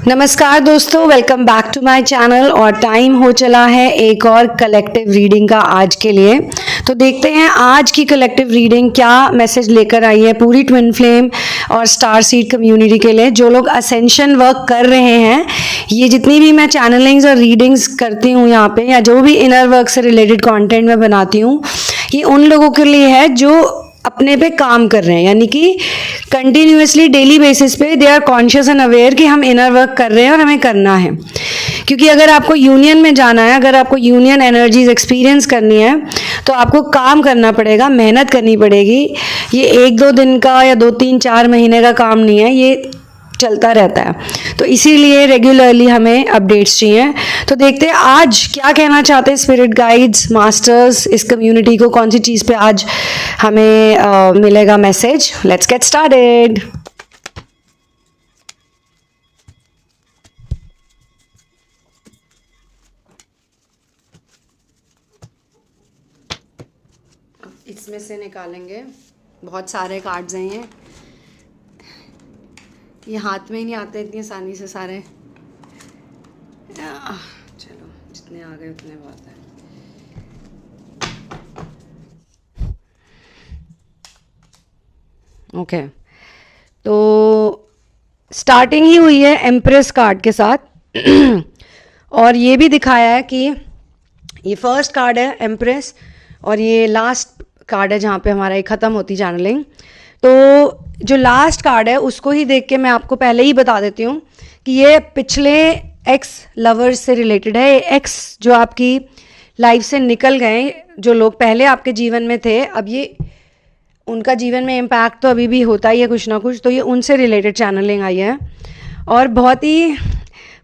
नमस्कार दोस्तों, welcome back to my channel. और टाइम हो चला है एक और कलेक्टिव रीडिंग का आज के लिए। तो देखते हैं आज की कलेक्टिव रीडिंग क्या मैसेज लेकर आई है पूरी ट्विन फ्लेम और स्टार सीड कम्युनिटी के लिए। जो लोग असेंशन वर्क कर रहे हैं, ये जितनी भी मैं चैनलिंग्स और रीडिंग्स करती हूँ यहाँ पे, या जो भी इनर वर्क से रिलेटेड कंटेंट मैं बनाती हूँ, ये उन लोगों के लिए है जो अपने पे काम कर रहे हैं, यानी कि कंटिन्यूसली डेली बेसिस पे they are conscious and aware कि हम इनर वर्क कर रहे हैं और हमें करना है। क्योंकि अगर आपको यूनियन में जाना है, अगर आपको यूनियन एनर्जीज एक्सपीरियंस करनी है, तो आपको काम करना पड़ेगा, मेहनत करनी पड़ेगी। ये 1-2 दिन का या 2-3-4 महीने का काम नहीं है, ये चलता रहता है। तो इसीलिए रेगुलरली हमें अपडेट्स चाहिए। तो देखते हैं आज क्या कहना चाहते हैं स्पिरिट गाइड्स, मास्टर्स, इस कम्युनिटी को कौन सी चीज़ पे आज हमें मिलेगा मैसेज। Let's get started. इसमें से निकालेंगे, बहुत सारे कार्ड्स हैं ये हाथ में ही नहीं आते इतनी आसानी से सारे। चलो जितने आ गए उतने बहुत है। ओके, तो स्टार्टिंग ही हुई है एम्प्रेस कार्ड के साथ और ये भी दिखाया है कि ये फर्स्ट कार्ड है एम्प्रेस और ये लास्ट कार्ड है जहाँ पे हमारा ये ख़त्म होती चैनलिंग। तो जो लास्ट कार्ड है उसको ही देख के मैं आपको पहले ही बता देती हूँ कि ये पिछले एक्स लवर्स से रिलेटेड है। एक्स जो आपकी लाइफ से निकल गए, जो लोग पहले आपके जीवन में थे, अब ये उनका जीवन में इम्पैक्ट तो अभी भी होता ही है कुछ ना कुछ। तो ये उनसे रिलेटेड चैनलिंग आई है और बहुत ही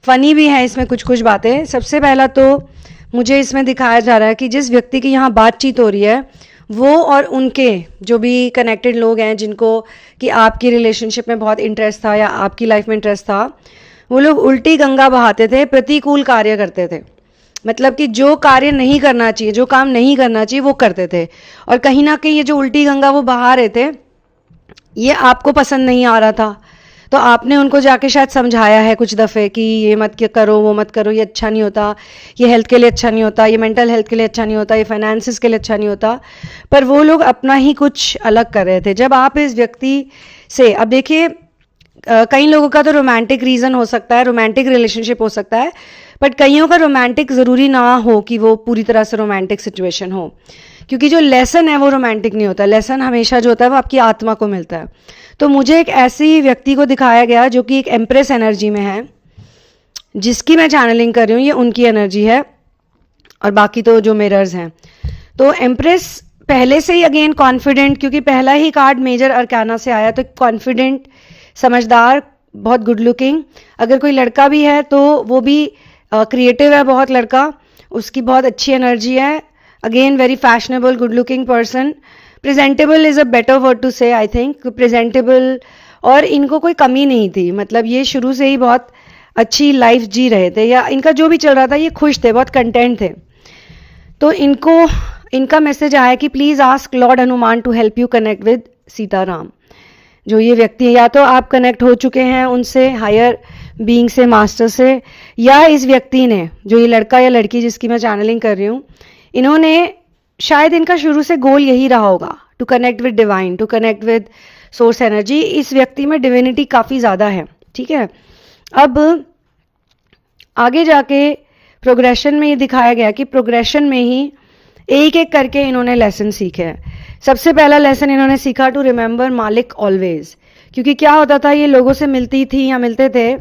फ़नी भी है इसमें कुछ कुछ बातें। सबसे पहला तो मुझे इसमें दिखाया जा रहा है कि जिस व्यक्ति की यहाँ बातचीत हो रही है, वो और उनके जो भी कनेक्टेड लोग हैं जिनको कि आपकी रिलेशनशिप में बहुत इंटरेस्ट था या आपकी लाइफ में इंटरेस्ट था, वो लोग उल्टी गंगा बहाते थे, प्रतिकूल कार्य करते थे। मतलब कि जो कार्य नहीं करना चाहिए, जो काम नहीं करना चाहिए, वो करते थे। और कहीं ना कहीं ये जो उल्टी गंगा वो बहा रहे थे, ये आपको पसंद नहीं आ रहा था। तो आपने उनको जाके शायद समझाया है कुछ दफ़े कि ये मत करो, वो मत करो, ये अच्छा नहीं होता, ये हेल्थ के लिए अच्छा नहीं होता, ये मेंटल हेल्थ के लिए अच्छा नहीं होता, ये फाइनेंसिस के लिए अच्छा नहीं होता। पर वो लोग अपना ही कुछ अलग कर रहे थे। जब आप इस व्यक्ति से, अब देखिए कई लोगों का तो रोमांटिक रीज़न हो सकता है, रोमांटिक रिलेशनशिप हो सकता है, बट कईयों का रोमांटिक ज़रूरी ना हो कि वो पूरी तरह से रोमांटिक सिचुएशन हो। क्योंकि जो लेसन है वो रोमांटिक नहीं होता, लेसन हमेशा जो होता है वो आपकी आत्मा को मिलता है। तो मुझे एक ऐसी व्यक्ति को दिखाया गया जो कि एक एम्प्रेस एनर्जी में है, जिसकी मैं चैनलिंग कर रही हूँ, ये उनकी एनर्जी है और बाकी तो जो मिरर्स हैं। तो एम्प्रेस पहले से ही अगेन कॉन्फिडेंट, क्योंकि पहला ही कार्ड मेजर अरकाना से आया, तो कॉन्फिडेंट, समझदार, बहुत गुड लुकिंग। अगर कोई लड़का भी है तो वो भी क्रिएटिव है बहुत लड़का, उसकी बहुत अच्छी एनर्जी है। Again very fashionable, good looking person. Presentable is a better word to say, I think presentable. और इनको कोई कमी नहीं थी, मतलब ये शुरू से ही बहुत अच्छी लाइफ जी रहे थे, या इनका जो भी चल रहा था ये खुश थे, बहुत कंटेंट थे। तो इनका मैसेज आया कि please ask lord Hanuman to help you connect with Sitaram. जो ये व्यक्ति है, या तो आप कनेक्ट हो चुके हैं उनसे, हायर बीइंग से, मास्टर से, या इस व्यक्ति ने, जो ये लड़का या लड़की जिसकी मैं चैनलिंग कर रही हूँ, इन्होंने शायद इनका शुरू से गोल यही रहा होगा, to connect with divine, to connect with source energy. इस व्यक्ति में डिविनिटी काफ़ी ज़्यादा है, ठीक है। अब आगे जाके प्रोग्रेशन में ये दिखाया गया कि प्रोग्रेशन में ही एक एक करके इन्होंने लेसन सीखे हैं। सबसे पहला लेसन इन्होंने सीखा टू रिमेंबर मालिक ऑलवेज। क्योंकि क्या होता था, ये लोगों से मिलती थी या मिलते थे,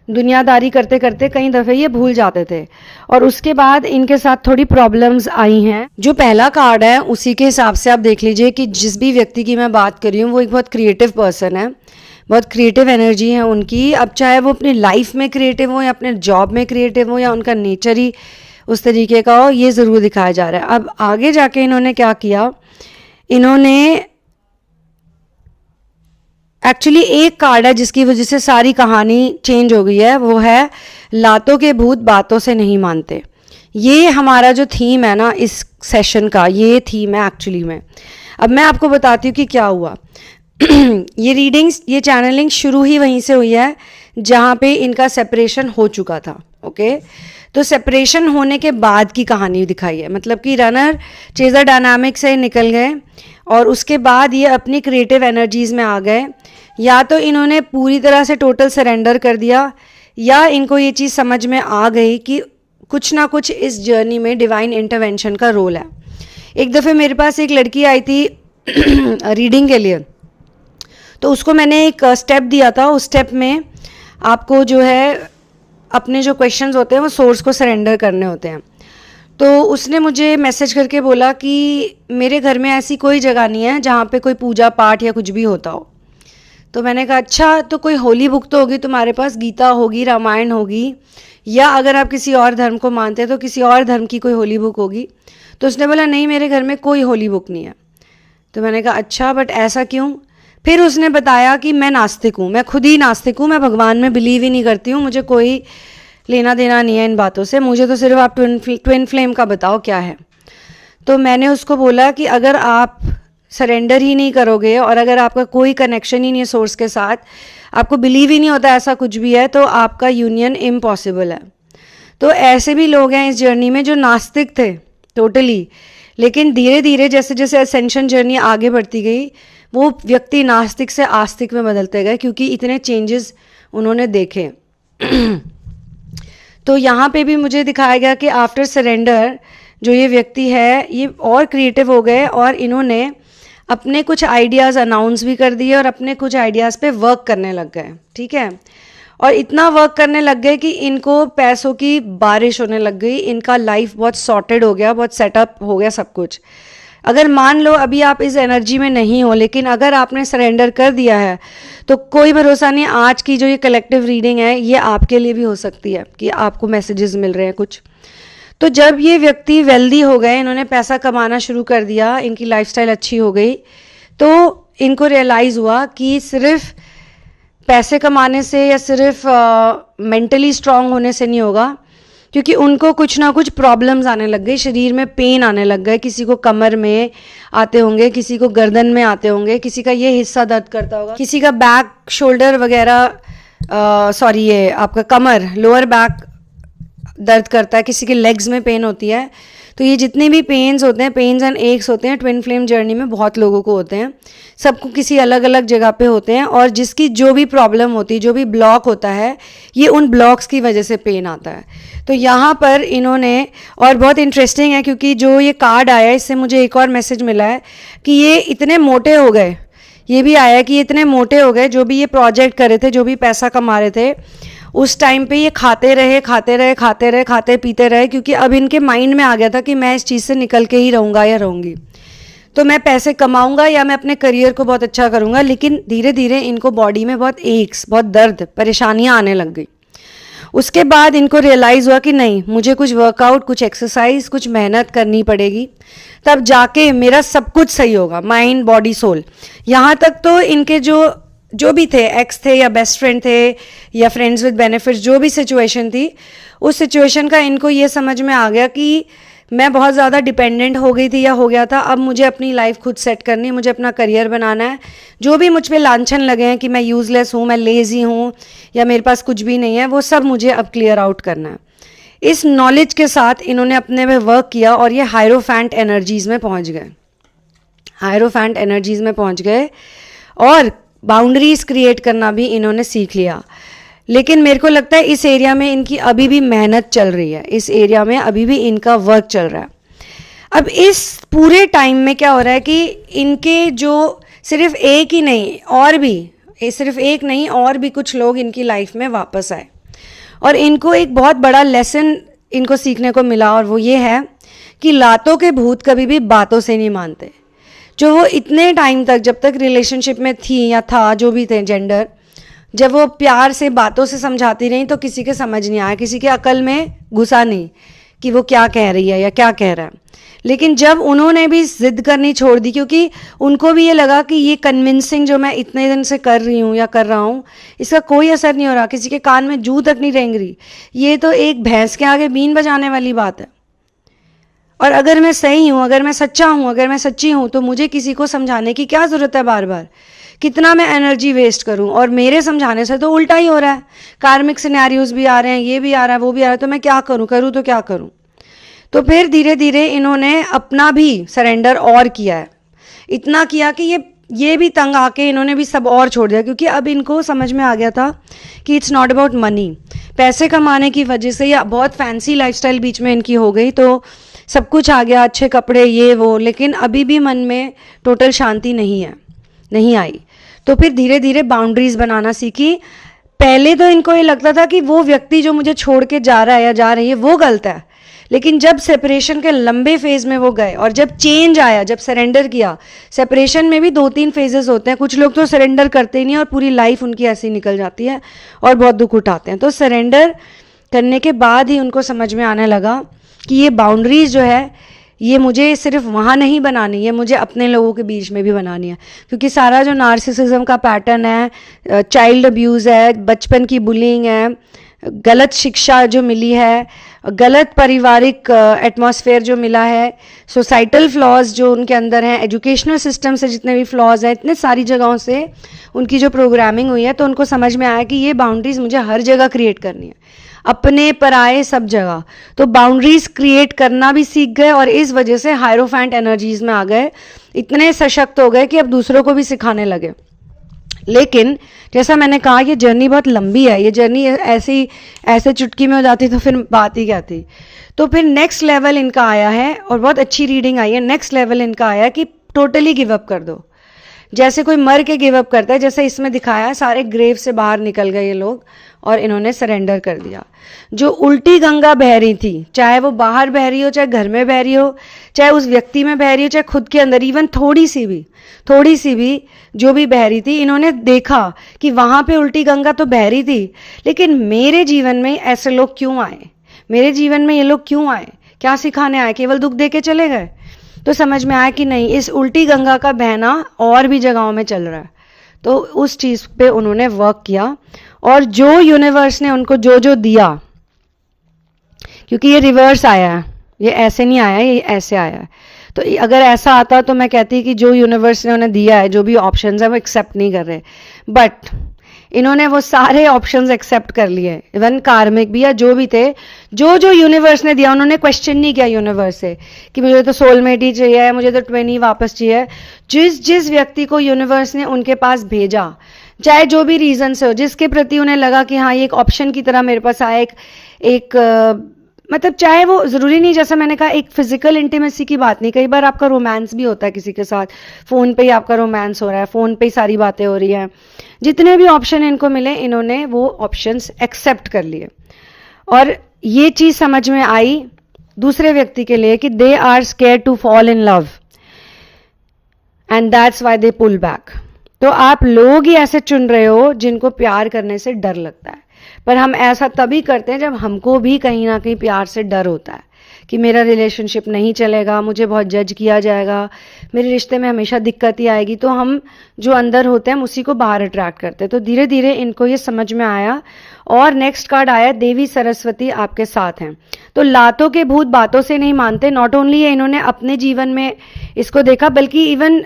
दुनियादारी करते करते कई दफ़े ये भूल जाते थे और उसके बाद इनके साथ थोड़ी प्रॉब्लम्स आई हैं। जो पहला कार्ड है उसी के हिसाब से आप देख लीजिए कि जिस भी व्यक्ति की मैं बात कर रही हूँ वो एक बहुत क्रिएटिव पर्सन है, बहुत क्रिएटिव एनर्जी है उनकी। अब चाहे वो अपनी लाइफ में क्रिएटिव हो या अपने जॉब में क्रिएटिव हो या उनका नेचर ही उस तरीके का हो, ये ज़रूर दिखाया जा रहा है। अब आगे जाके इन्होंने क्या किया, इन्होंने एक्चुअली एक कार्ड है जिसकी वजह से सारी कहानी चेंज हो गई है, वो है लातों के भूत बातों से नहीं मानते। ये हमारा जो थीम है ना इस सेशन का, ये थीम है एक्चुअली में। अब मैं आपको बताती हूँ कि क्या हुआ। ये रीडिंग्स, ये चैनलिंग शुरू ही वहीं से हुई है जहाँ पे इनका सेपरेशन हो चुका था। ओके, तो सेपरेशन होने के बाद की कहानी दिखाई है, मतलब कि रनर चेजर डायनामिक से निकल गए और उसके बाद ये अपनी क्रिएटिव एनर्जीज में आ गए। या तो इन्होंने पूरी तरह से टोटल सरेंडर कर दिया, या इनको ये चीज़ समझ में आ गई कि कुछ ना कुछ इस जर्नी में डिवाइन इंटरवेंशन का रोल है। एक दफ़े मेरे पास एक लड़की आई थी रीडिंग के लिए, तो उसको मैंने एक स्टेप दिया था। उस स्टेप में आपको जो है अपने जो क्वेश्चंस होते हैं वो सोर्स को सरेंडर करने होते हैं। तो उसने मुझे मैसेज करके बोला कि मेरे घर में ऐसी कोई जगह नहीं है जहाँ पे कोई पूजा पाठ या कुछ भी होता हो। तो मैंने कहा अच्छा, तो कोई होली बुक तो होगी तुम्हारे पास, गीता होगी, रामायण होगी, या अगर आप किसी और धर्म को मानते हैं तो किसी और धर्म की कोई होली बुक होगी। तो उसने बोला नहीं, मेरे घर में कोई होली बुक नहीं है। तो मैंने कहा अच्छा, बट ऐसा क्यों? फिर उसने बताया कि मैं नास्तिक हूँ, मैं खुद ही नास्तिक हूँ, मैं भगवान में बिलीव ही नहीं करती हूँ, मुझे कोई लेना देना नहीं है इन बातों से, मुझे तो सिर्फ आप ट्विन फ्लेम का बताओ क्या है। तो मैंने उसको बोला कि अगर आप सरेंडर ही नहीं करोगे और अगर आपका कोई कनेक्शन ही नहीं है सोर्स के साथ, आपको बिलीव ही नहीं होता ऐसा कुछ भी है, तो आपका यूनियन इम्पॉसिबल है। तो ऐसे भी लोग हैं इस जर्नी में जो नास्तिक थे टोटली, लेकिन धीरे धीरे जैसे जैसे असेंशन जर्नी आगे बढ़ती गई, वो व्यक्ति नास्तिक से आस्तिक में बदलते गए, क्योंकि इतने चेंजेस उन्होंने देखे। तो यहाँ पे भी मुझे दिखाया गया कि आफ्टर सरेंडर जो ये व्यक्ति है ये और क्रिएटिव हो गए और इन्होंने अपने कुछ आइडियाज़ अनाउंस भी कर दिए और अपने कुछ आइडियाज़ पे वर्क करने लग गए। ठीक है, और इतना वर्क करने लग गए कि इनको पैसों की बारिश होने लग गई, इनका लाइफ बहुत सॉर्टेड हो गया, बहुत सेटअप हो गया सब कुछ। अगर मान लो अभी आप इस एनर्जी में नहीं हो, लेकिन अगर आपने सरेंडर कर दिया है तो कोई भरोसा नहीं, आज की जो ये कलेक्टिव रीडिंग है ये आपके लिए भी हो सकती है कि आपको मैसेजेस मिल रहे हैं कुछ। तो जब ये व्यक्ति वेल्दी हो गए, इन्होंने पैसा कमाना शुरू कर दिया, इनकी लाइफस्टाइल अच्छी हो गई, तो इनको रियलाइज़ हुआ कि सिर्फ पैसे कमाने से या सिर्फ मेंटली स्ट्रांग होने से नहीं होगा, क्योंकि उनको कुछ ना कुछ प्रॉब्लम्स आने लग गई, शरीर में पेन आने लग गए। किसी को कमर में आते होंगे, किसी को गर्दन में आते होंगे, किसी का ये हिस्सा दर्द करता होगा, किसी का बैक शोल्डर वगैरह, सॉरी ये आपका कमर लोअर बैक दर्द करता है, किसी के लेग्स में पेन होती है। तो ये जितने भी पेन्स होते हैं, पेन्स एंड एक्स होते हैं, ट्विन फ्लेम जर्नी में बहुत लोगों को होते हैं, सबको किसी अलग अलग जगह पे होते हैं, और जिसकी जो भी प्रॉब्लम होती है, जो भी ब्लॉक होता है, ये उन ब्लॉक्स की वजह से पेन आता है। तो यहाँ पर इन्होंने, और बहुत इंटरेस्टिंग है क्योंकि जो ये कार्ड आया इससे मुझे एक और मैसेज मिला है कि ये इतने मोटे हो गए, ये भी आया है कि ये इतने मोटे हो गए, जो भी ये प्रोजेक्ट कर रहे थे, जो भी पैसा कमा रहे थे, उस टाइम पे ये खाते रहे खाते पीते रहे, क्योंकि अब इनके माइंड में आ गया था कि मैं इस चीज़ से निकल के ही रहूँगा या रहूँगी, तो मैं पैसे कमाऊँगा या मैं अपने करियर को बहुत अच्छा करूँगा। लेकिन धीरे धीरे इनको बॉडी में बहुत एक्स, बहुत दर्द, परेशानियाँ आने लग गई। उसके बाद इनको रियलाइज़ हुआ कि नहीं, मुझे कुछ वर्कआउट, कुछ एक्सरसाइज, कुछ मेहनत करनी पड़ेगी, तब जाके मेरा सब कुछ सही होगा, माइंड बॉडी सोल। यहाँ तक तो इनके जो भी थे, एक्स थे या बेस्ट फ्रेंड थे या फ्रेंड्स विद बेनिफिट्स, जो भी सिचुएशन थी, उस सिचुएशन का इनको ये समझ में आ गया कि मैं बहुत ज़्यादा डिपेंडेंट हो गई थी या हो गया था, अब मुझे अपनी लाइफ खुद सेट करनी है, मुझे अपना करियर बनाना है। जो भी मुझ पे लांछन लगे हैं कि मैं यूज़लेस हूँ, मैं लेज़ी हूँ या मेरे पास कुछ भी नहीं है, वो सब मुझे अब क्लियर आउट करना है। इस नॉलेज के साथ इन्होंने अपने में वर्क किया और ये हायरोफैंट एनर्जीज़ में पहुँच गए, हायरोफैंट एनर्जीज़ में पहुँच गए और बाउंड्रीज क्रिएट करना भी इन्होंने सीख लिया। लेकिन मेरे को लगता है इस एरिया में इनकी अभी भी मेहनत चल रही है, इस एरिया में अभी भी इनका वर्क चल रहा है। अब इस पूरे टाइम में क्या हो रहा है कि इनके जो सिर्फ एक ही नहीं, और भी सिर्फ एक नहीं, और भी कुछ लोग इनकी लाइफ में वापस आए और इनको एक बहुत बड़ा लेसन इनको सीखने को मिला, और वो ये है कि लातों के भूत कभी भी बातों से नहीं मानते। जो वो इतने टाइम तक, जब तक रिलेशनशिप में थी या था, जो भी थे जेंडर, जब वो प्यार से बातों से समझाती रही तो किसी के समझ नहीं आया, किसी के अकल में घुसा नहीं कि वो क्या कह रही है या क्या कह रहा है। लेकिन जब उन्होंने भी जिद करनी छोड़ दी, क्योंकि उनको भी ये लगा कि ये कन्विंसिंग जो मैं इतने दिन से कर रही हूँ या कर रहा हूँ, इसका कोई असर नहीं हो रहा, किसी के कान में जूं तक नहीं रेंग रही, ये तो एक भैंस के आगे बीन बजाने वाली बात है। और अगर मैं सही हूँ, अगर मैं सच्चा हूँ, अगर मैं सच्ची हूँ, तो मुझे किसी को समझाने की क्या ज़रूरत है बार बार, कितना मैं एनर्जी वेस्ट करूं, और मेरे समझाने से तो उल्टा ही हो रहा है, कार्मिक सिनेरियोज भी आ रहे हैं, ये भी आ रहा है, वो भी आ रहा है, तो मैं क्या करूं तो क्या करूं। तो फिर धीरे धीरे इन्होंने अपना भी सरेंडर और किया है, इतना किया कि ये भी तंग आके इन्होंने भी सब और छोड़ दिया, क्योंकि अब इनको समझ में आ गया था कि इट्स नॉट अबाउट मनी। पैसे कमाने की वजह से या बहुत फैंसी लाइफस्टाइल बीच में इनकी हो गई, तो सब कुछ आ गया, अच्छे कपड़े ये वो, लेकिन अभी भी मन में टोटल शांति नहीं आई। तो फिर धीरे धीरे बाउंड्रीज बनाना सीखी। पहले तो इनको ये लगता था कि वो व्यक्ति जो मुझे छोड़ के जा रहा है या जा रही है वो गलत है, लेकिन जब सेपरेशन के लंबे फेज में वो गए और जब चेंज आया, जब सरेंडर किया, सेपरेशन में भी 2-3 फेजेस होते हैं, कुछ लोग तो सरेंडर करते ही नहीं और पूरी लाइफ उनकी ऐसी निकल जाती है और बहुत दुख उठाते हैं। तो सरेंडर करने के बाद ही उनको समझ में आने लगा कि ये बाउंड्रीज जो है ये मुझे सिर्फ वहाँ नहीं बनानी है, मुझे अपने लोगों के बीच में भी बनानी है, क्योंकि सारा जो नार्सिसिज्म का पैटर्न है, चाइल्ड अब्यूज़ है, बचपन की बुलिंग है, गलत शिक्षा जो मिली है, गलत पारिवारिक एटमॉस्फेयर जो मिला है, सोसाइटल फ्लॉज जो उनके अंदर हैं, एजुकेशनल सिस्टम से जितने भी फ्लॉज हैं, इतने सारी जगहों से उनकी जो प्रोग्रामिंग हुई है, तो उनको समझ में आया कि ये बाउंड्रीज मुझे हर जगह क्रिएट करनी है, अपने पराए सब जगह। तो बाउंड्रीज क्रिएट करना भी सीख गए और इस वजह से हायरोफेंट एनर्जीज में आ गए, इतने सशक्त हो गए कि अब दूसरों को भी सिखाने लगे। लेकिन जैसा मैंने कहा ये जर्नी बहुत लंबी है, ये जर्नी ऐसे चुटकी में हो जाती तो फिर बात ही क्या थी। तो फिर नेक्स्ट लेवल इनका आया है और बहुत अच्छी रीडिंग आई है। नेक्स्ट लेवल इनका आया कि टोटली गिव अप कर दो, जैसे कोई मर के गिव अप करता है, जैसे इसमें दिखाया सारे ग्रेव से बाहर निकल गए ये लोग और इन्होंने सरेंडर कर दिया। जो उल्टी गंगा बह रही थी, चाहे वो बाहर बह रही हो, चाहे घर में बह रही हो, चाहे उस व्यक्ति में बह रही हो, चाहे खुद के अंदर, इवन थोड़ी सी भी जो भी बह रही थी, इन्होंने देखा कि वहां पे उल्टी गंगा तो बह रही थी, लेकिन मेरे जीवन में ऐसे लोग क्यों आए, मेरे जीवन में ये लोग क्यों आए, क्या सिखाने आए, केवल दुख दे के चले गए। तो समझ में आया कि नहीं, इस उल्टी गंगा का बहना और भी जगहों में चल रहा है। तो उस चीज पे उन्होंने वर्क किया और जो यूनिवर्स ने उनको जो जो दिया, क्योंकि ये रिवर्स आया है, ये ऐसे नहीं आया, ये ऐसे आया है। तो अगर ऐसा आता तो मैं कहती कि जो यूनिवर्स ने उन्हें दिया है, जो भी ऑप्शंस है वो एक्सेप्ट नहीं कर रहे, बट इन्होंने वो सारे ऑप्शंस एक्सेप्ट कर लिए, इवन कार्मिक भी या जो भी थे, जो जो यूनिवर्स ने दिया उन्होंने क्वेश्चन नहीं किया यूनिवर्स से कि मुझे तो सोलमेट ही चाहिए, मुझे तो ट्विन ही वापस चाहिए। जिस व्यक्ति को यूनिवर्स ने उनके पास भेजा, चाहे जो भी रीजन से हो, जिसके प्रति उन्हें लगा कि हाँ ये एक ऑप्शन की तरह मेरे पास आया, एक मतलब चाहे वो जरूरी नहीं, जैसा मैंने कहा एक फिजिकल इंटीमेसी की बात नहीं, कई बार आपका रोमांस भी होता है किसी के साथ, फोन पे ही आपका रोमांस हो रहा है, फोन पे ही सारी बातें हो रही हैं, जितने भी ऑप्शन इनको मिले इन्होंने वो ऑप्शंस एक्सेप्ट कर लिए। और ये चीज समझ में आई दूसरे व्यक्ति के लिए कि they are scared to fall in love and that's why they pull back. तो आप लोग ही ऐसे चुन रहे हो जिनको प्यार करने से डर लगता है, पर हम ऐसा तभी करते हैं जब हमको भी कहीं ना कहीं प्यार से डर होता है कि मेरा रिलेशनशिप नहीं चलेगा, मुझे बहुत जज किया जाएगा, मेरे रिश्ते में हमेशा दिक्कत ही आएगी। तो हम जो अंदर होते हैं हम उसी को बाहर अट्रैक्ट करते हैं। तो धीरे धीरे इनको ये समझ में आया और नेक्स्ट कार्ड आया, देवी सरस्वती आपके साथ हैं। तो लातों के भूत बातों से नहीं मानते। नॉट ओनली ये इन्होंने अपने जीवन में इसको देखा, बल्कि इवन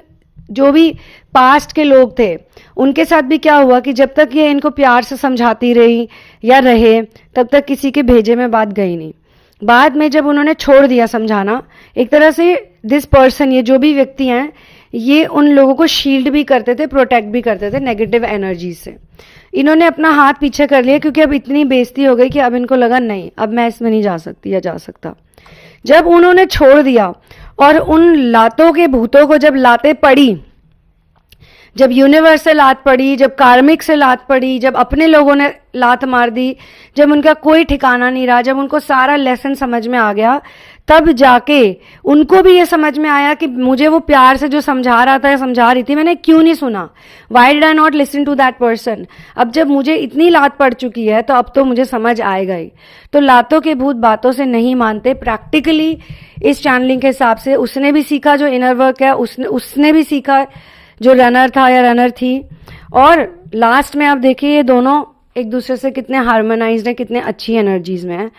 जो भी पास्ट के लोग थे उनके साथ भी क्या हुआ कि जब तक ये इनको प्यार से समझाती रही या रहे तब तक किसी के भेजे में बात गई नहीं। बाद में जब उन्होंने छोड़ दिया समझाना, एक तरह से दिस पर्सन, ये जो भी व्यक्ति हैं, ये उन लोगों को शील्ड भी करते थे, प्रोटेक्ट भी करते थे नेगेटिव एनर्जी से। इन्होंने अपना हाथ पीछे कर लिया क्योंकि अब इतनी बेइज्जती हो गई कि अब इनको लगा नहीं, अब मैं इसमें नहीं जा सकती या जा सकता। जब उन्होंने छोड़ दिया और उन लातों के भूतों को जब लातें पड़ी, जब यूनिवर्स से लात पड़ी, जब कार्मिक से लात पड़ी, जब अपने लोगों ने लात मार दी, जब उनका कोई ठिकाना नहीं रहा, जब उनको सारा लेसन समझ में आ गया, तब जाके उनको भी ये समझ में आया कि मुझे वो प्यार से जो समझा रहा था या समझा रही थी, मैंने क्यों नहीं सुना, why did I not listen to that person. अब जब मुझे इतनी लात पड़ चुकी है तो अब तो मुझे समझ आएगा ही। तो लातों के भूत बातों से नहीं मानते। प्रैक्टिकली इस चैनलिंग के हिसाब से उसने भी सीखा जो इनर वर्क है, उसने भी सीखा जो रनर था या रनर थी। और लास्ट में आप देखिए ये दोनों एक दूसरे से कितने हार्मोनाइज्ड हैं, कितने अच्छी एनर्जीज में हैं।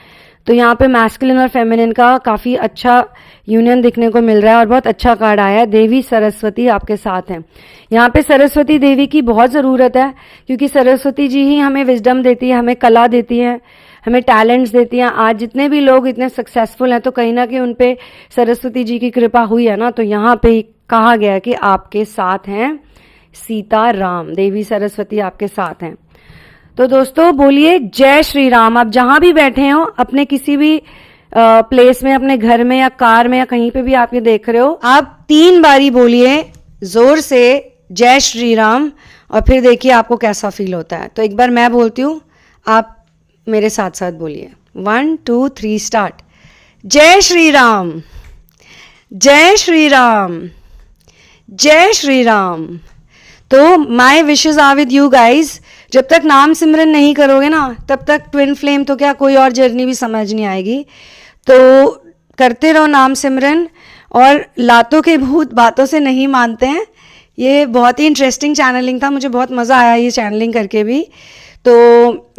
तो यहाँ पे मैस्कुलिन और फेमिनिन का काफ़ी अच्छा यूनियन दिखने को मिल रहा है और बहुत अच्छा कार्ड आया है। देवी सरस्वती आपके साथ हैं। यहाँ पे सरस्वती देवी की बहुत ज़रूरत है, क्योंकि सरस्वती जी ही हमें विजडम देती है, हमें कला देती है, हमें टैलेंट्स देती हैं। आज जितने भी लोग इतने सक्सेसफुल हैं तो कहीं ना कहीं उन पे सरस्वती जी की कृपा हुई है ना। तो यहाँ पे कहा गया कि आपके साथ हैं सीता राम, देवी सरस्वती आपके साथ हैं। तो दोस्तों बोलिए जय श्री राम। आप जहां भी बैठे हो, अपने किसी भी प्लेस में, अपने घर में या कार में या कहीं पे भी आप ये देख रहे हो, आप 3 बारी बोलिए जोर से जय श्री राम, और फिर देखिए आपको कैसा फील होता है। तो एक बार मैं बोलती हूँ, आप मेरे साथ साथ बोलिए। 1 2 3 स्टार्ट। जय श्री राम, जय श्री राम, जय श्री राम। तो my wishes are with you guys. जब तक नाम सिमरन नहीं करोगे ना, तब तक ट्विन फ्लेम तो क्या कोई और जर्नी भी समझ नहीं आएगी। तो करते रहो नाम सिमरन, और लातों के भूत बातों से नहीं मानते हैं। ये बहुत ही इंटरेस्टिंग चैनलिंग था, मुझे बहुत मज़ा आया ये चैनलिंग करके भी। तो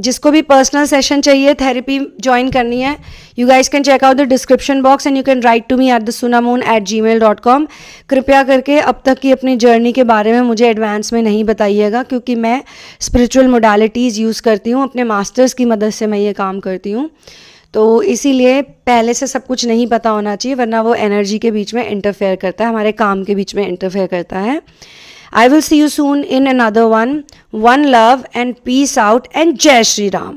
जिसको भी पर्सनल सेशन चाहिए, थेरेपी ज्वाइन करनी है, you guys can check out the description box and you can write to me at thesunamoon@gmail.com। कृपया करके अब तक की अपनी जर्नी के बारे में मुझे एडवांस में नहीं बताइएगा, क्योंकि मैं स्पिरिचुअल मोडालिटीज़ यूज़ करती हूँ, अपने मास्टर्स की मदद से मैं ये काम करती हूँ। तो इसीलिए पहले से सब कुछ नहीं पता होना चाहिए, वरना वो एनर्जी के बीच में इंटरफेयर करता है, हमारे काम के बीच में इंटरफेयर करता है। I will see you soon in another one. One love and peace out, and Jai Shri Ram.